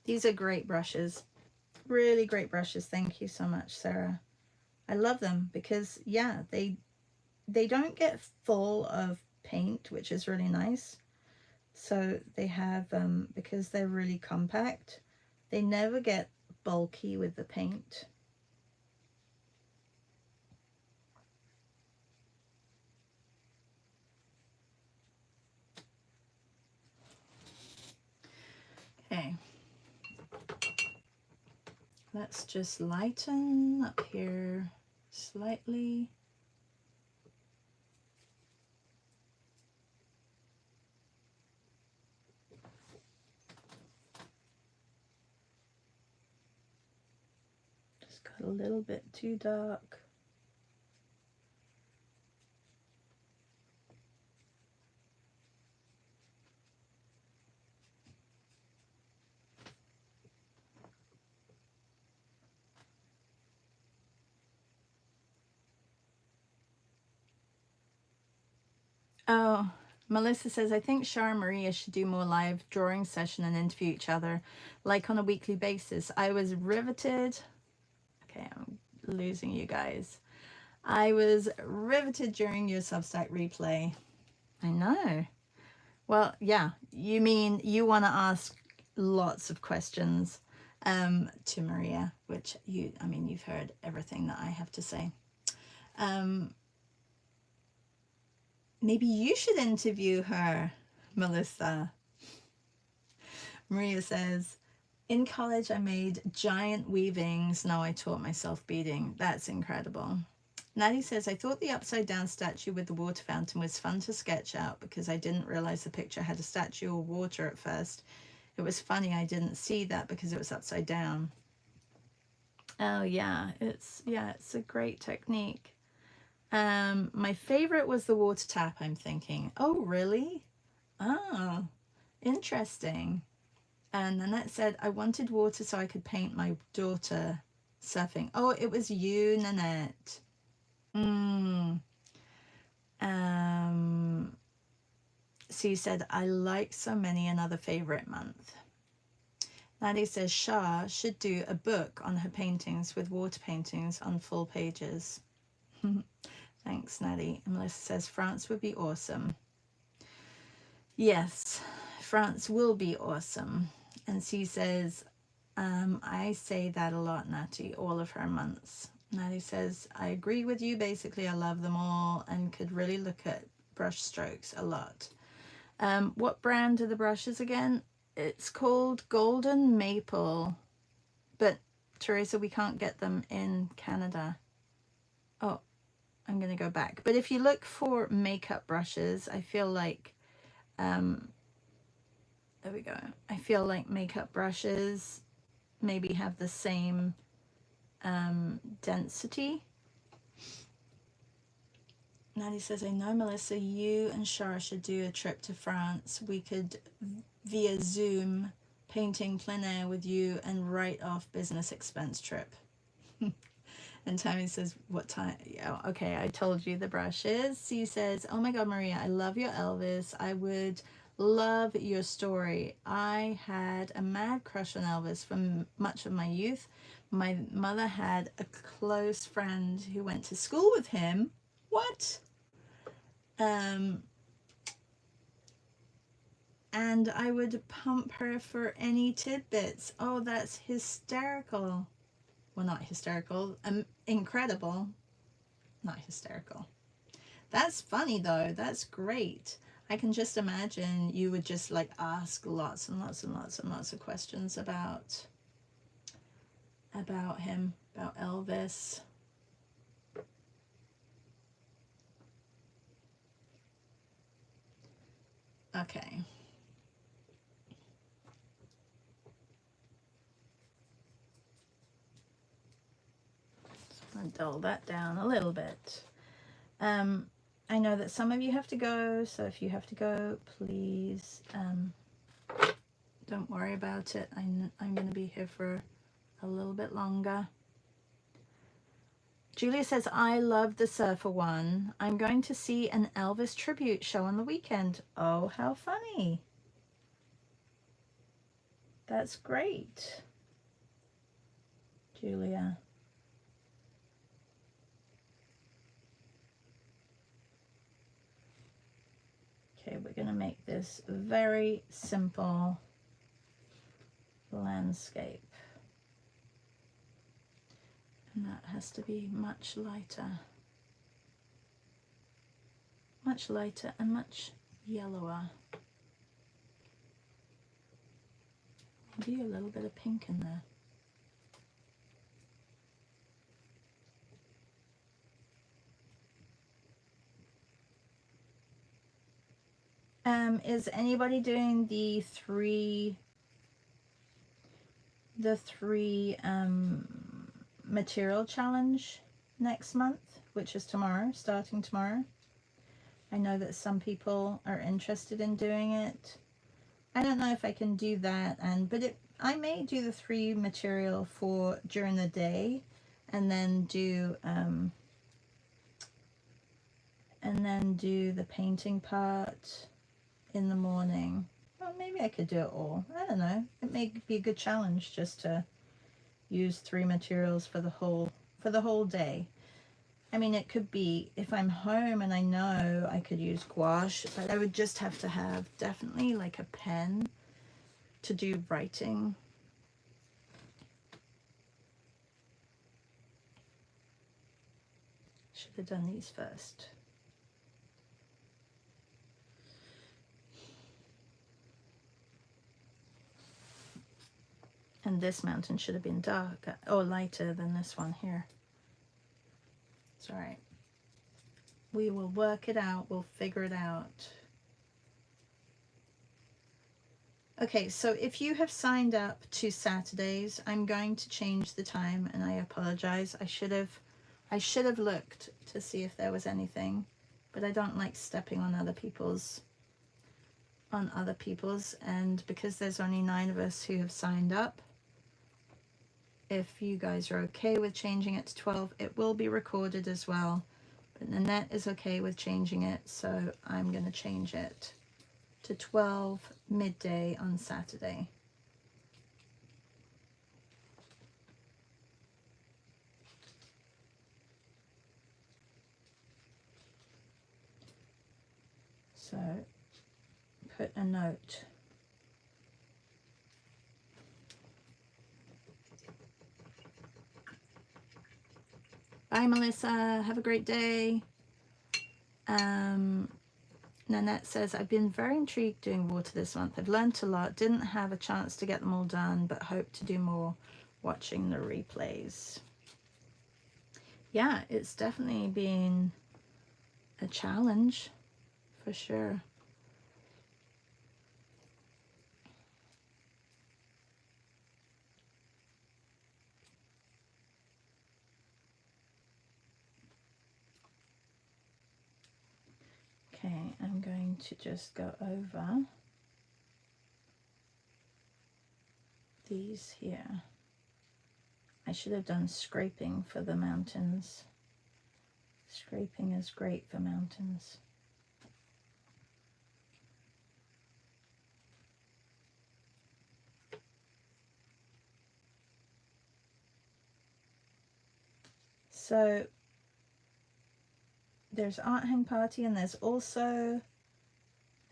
These are great brushes, really great brushes. Thank you so much, Sarah. I love them because, yeah, they don't get full of paint, which is really nice. So they have, because they're really compact, they never get bulky with the paint. Okay. Let's just lighten up here slightly. Just got a little bit too dark. Oh, Melissa says, I think Shar and Maria should do more live drawing session and interview each other, like on a weekly basis. I was riveted. Okay, I'm losing you guys. I was riveted during your Substack replay. I know. Well, yeah, you mean you want to ask lots of questions to Maria, which I mean, you've heard everything that I have to say. Maybe you should interview her, Melissa. Maria says, in college I made giant weavings. Now I taught myself beading. That's incredible. Natty says, I thought the upside down statue with the water fountain was fun to sketch out because I didn't realize the picture had a statue of water at first. It was funny I didn't see that because it was upside down. Oh yeah, it's a great technique. My favorite was the water tap, I'm thinking. Oh, really? Oh, interesting. And Nanette said, I wanted water so I could paint my daughter surfing. Oh, it was you, Nanette. So you said, I like so many, another favorite month. Nadia says, Shah should do a book on her paintings with water paintings on full pages. Thanks, Natty. And Melissa says, France would be awesome. Yes, France will be awesome. And she says, I say that a lot, Natty, all of her months. Natty says, I agree with you. Basically, I love them all and could really look at brush strokes a lot. What brand are the brushes again? It's called Golden Maple. But, Teresa, we can't get them in Canada. Oh, I'm going to go back. But if you look for makeup brushes, I feel like, there we go. I feel like makeup brushes maybe have the same density. Natty says, I know, Melissa, you and Shara should do a trip to France. We could, via Zoom, painting plein air with you and write off business expense trip. And Tammy says, what time? Yeah, okay, I told you the brushes. She says, oh my God, Maria, I love your Elvis. I would love your story. I had a mad crush on Elvis for much of my youth. My mother had a close friend who went to school with him. What? And I would pump her for any tidbits. Oh, that's hysterical. Well, not hysterical, incredible, not hysterical. That's funny though, that's great. I can just imagine you would just like ask lots and lots and lots and lots of questions about him, about Elvis. Okay. So I'm going to dull that down a little bit. I know that some of you have to go, so if you have to go, please don't worry about it. I'm going to be here for a little bit longer. Julia says, I love the surfer one. I'm going to see an Elvis tribute show on the weekend. Oh, how funny. That's great, Julia. Okay, we're going to make this very simple landscape. And that has to be much lighter and much yellower. Maybe a little bit of pink in there. Is anybody doing the three material challenge next month, which is tomorrow, starting tomorrow? I know that some people are interested in doing it. I don't know if I can do that, but I may do the 3 material for during the day, and then do the painting part in the morning. Well, maybe I could do it all. I don't know. It may be a good challenge just to use 3 materials for the whole day. I mean, it could be, if I'm home and I know I could use gouache, but I would just have to have definitely like a pen to do writing. Should have done these first. And this mountain should have been darker or lighter than this one here. It's all right. We will work it out. We'll figure it out. Okay, so if you have signed up to Saturdays, I'm going to change the time, and I apologize. I should have looked to see if there was anything, but I don't like stepping on other people's, and because there's only 9 of us who have signed up, if you guys are okay with changing it to 12, it will be recorded as well. But Nanette is okay with changing it, so I'm going to change it to 12 midday on Saturday. So put a note. Bye, Melissa. Have a great day. Nanette says, I've been very intrigued doing water this month. I've learned a lot. Didn't have a chance to get them all done, but hope to do more watching the replays. Yeah, it's definitely been a challenge for sure. Okay, I'm going to just go over these here. I should have done scraping for the mountains. Scraping is great for mountains. So there's Art Hang Party, and there's also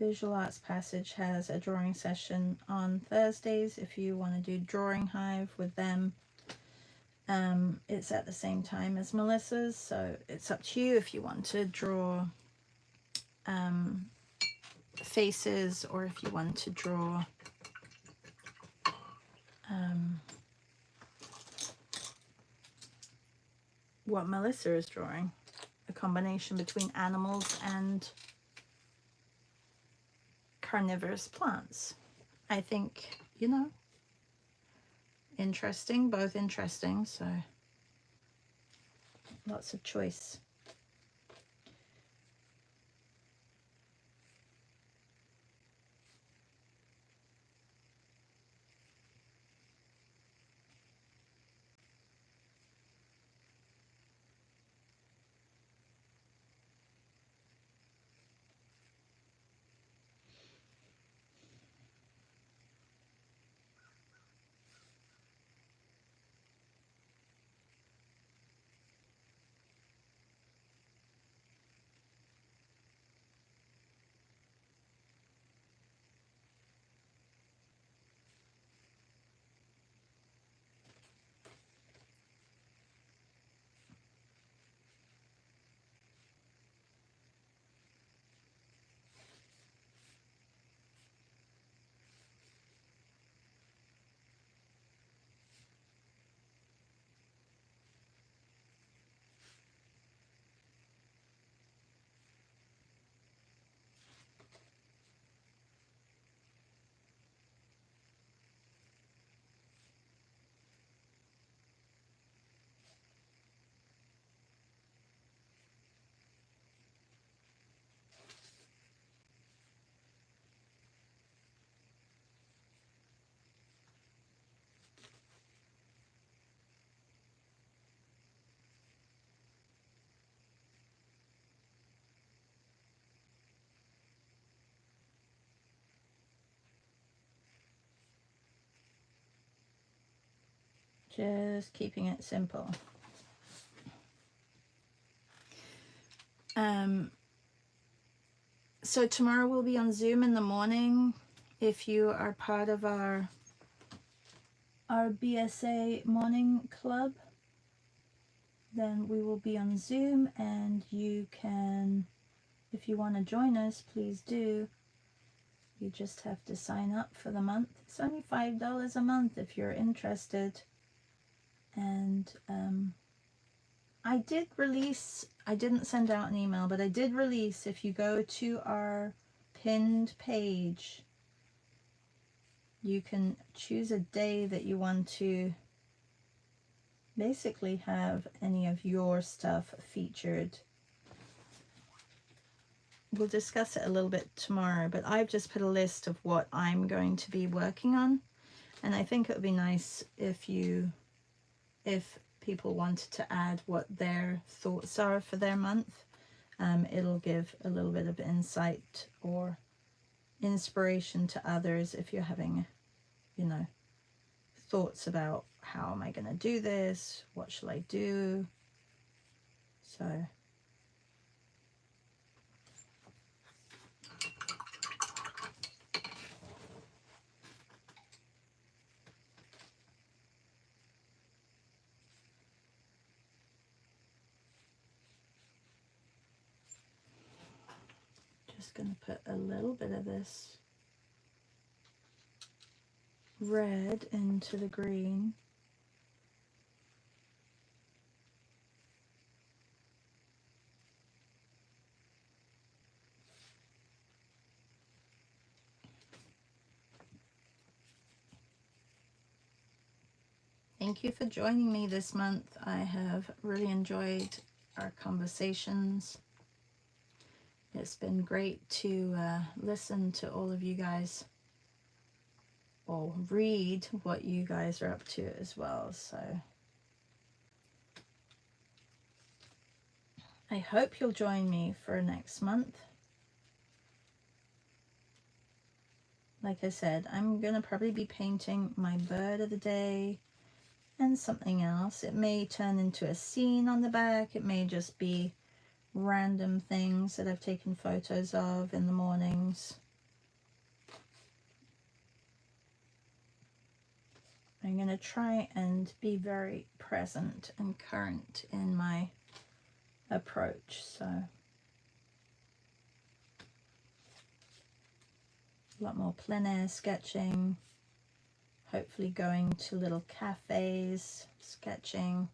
Visual Arts Passage has a drawing session on Thursdays if you want to do Drawing Hive with them. It's at the same time as Melissa's, so it's up to you if you want to draw faces, or if you want to draw what Melissa is drawing, a combination between animals and carnivorous plants. I think, you know, interesting, both interesting, so lots of choice. Just keeping it simple. So tomorrow we'll be on Zoom in the morning. If you are part of our BSA morning club, then we will be on Zoom, and you can, if you want to join us, please do. You just have to sign up for the month. It's only $5 a month if you're interested. And I didn't send out an email, but I did release, if you go to our pinned page, you can choose a day that you want to basically have any of your stuff featured. We'll discuss it a little bit tomorrow, but I've just put a list of what I'm going to be working on, and I think it would be nice if people wanted to add what their thoughts are for their month. It'll give a little bit of insight or inspiration to others if you're having, you know, thoughts about how am I going to do this, what shall I do. So just going to put a little bit of this red into the green. Thank you for joining me this month. I have really enjoyed our conversations. It's been great to listen to all of you guys, or read what you guys are up to as well. So I hope you'll join me for next month. Like I said, I'm going to probably be painting my bird of the day and something else. It may turn into a scene on the back. It may just be random things that I've taken photos of in the mornings. I'm going to try and be very present and current in my approach. So a lot more plein air sketching, hopefully going to little cafes, sketching.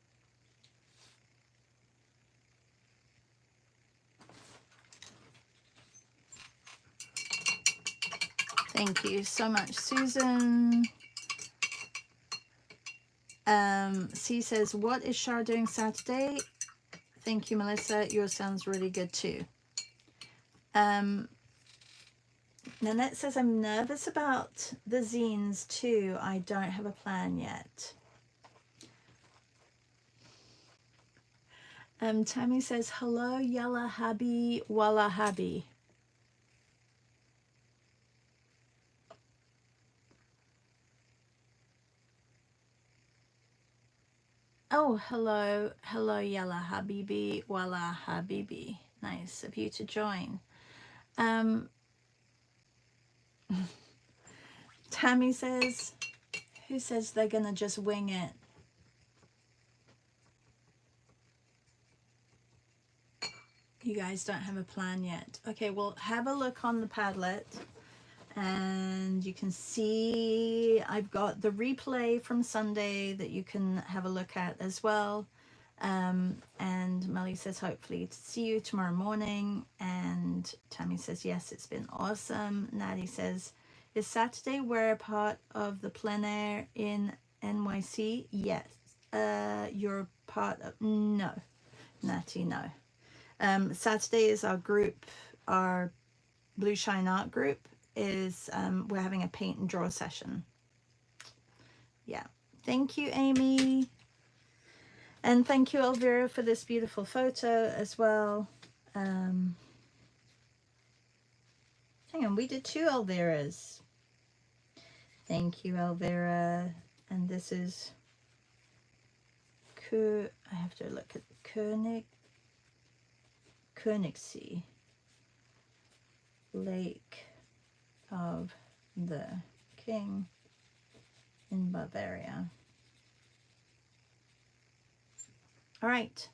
Thank you so much, Susan. C says, what is Shar doing Saturday? Thank you, Melissa. Yours sounds really good too. Nanette says, I'm nervous about the zines too. I don't have a plan yet. Tammy says, hello, Yalla Habi, Walla Habi. Oh, hello, Yalla Habibi, Walla Habibi. Nice of you to join. Tammy says, who says they're gonna just wing it? You guys don't have a plan yet. Okay, well, have a look on the Padlet. And you can see I've got the replay from Sunday that you can have a look at as well. And Melly says, hopefully to see you tomorrow morning. And Tammy says, yes, it's been awesome. Natty says, is Saturday we're part of the plein air in NYC? Yes. You're part of, no, Natty, no. Saturday is our group, our Blue Shine Art group. Is we're having a paint and draw session. Yeah, thank you, Amy, and thank you, Elvira, for this beautiful photo as well. Hang on, we did 2 Elviras. Thank you, Elvira. And this is I have to look at Königsee Lake of the King in Bavaria. All right.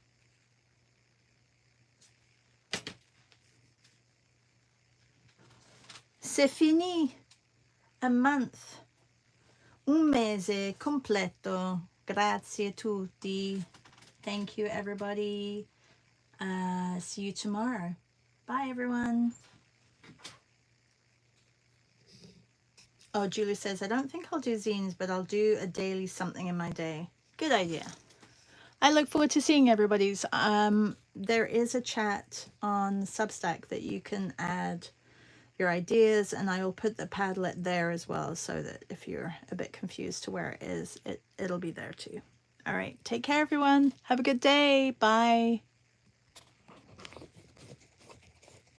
C'est fini. A month. Un mese completo. Grazie a tutti. Thank you, everybody. See you tomorrow. Bye, everyone. Oh, Julie says, I don't think I'll do zines, but I'll do a daily something in my day. Good idea. I look forward to seeing everybody's. There is a chat on Substack that you can add your ideas, and I will put the Padlet there as well, so that if you're a bit confused to where it is, it'll be there too. All right. Take care, everyone. Have a good day. Bye.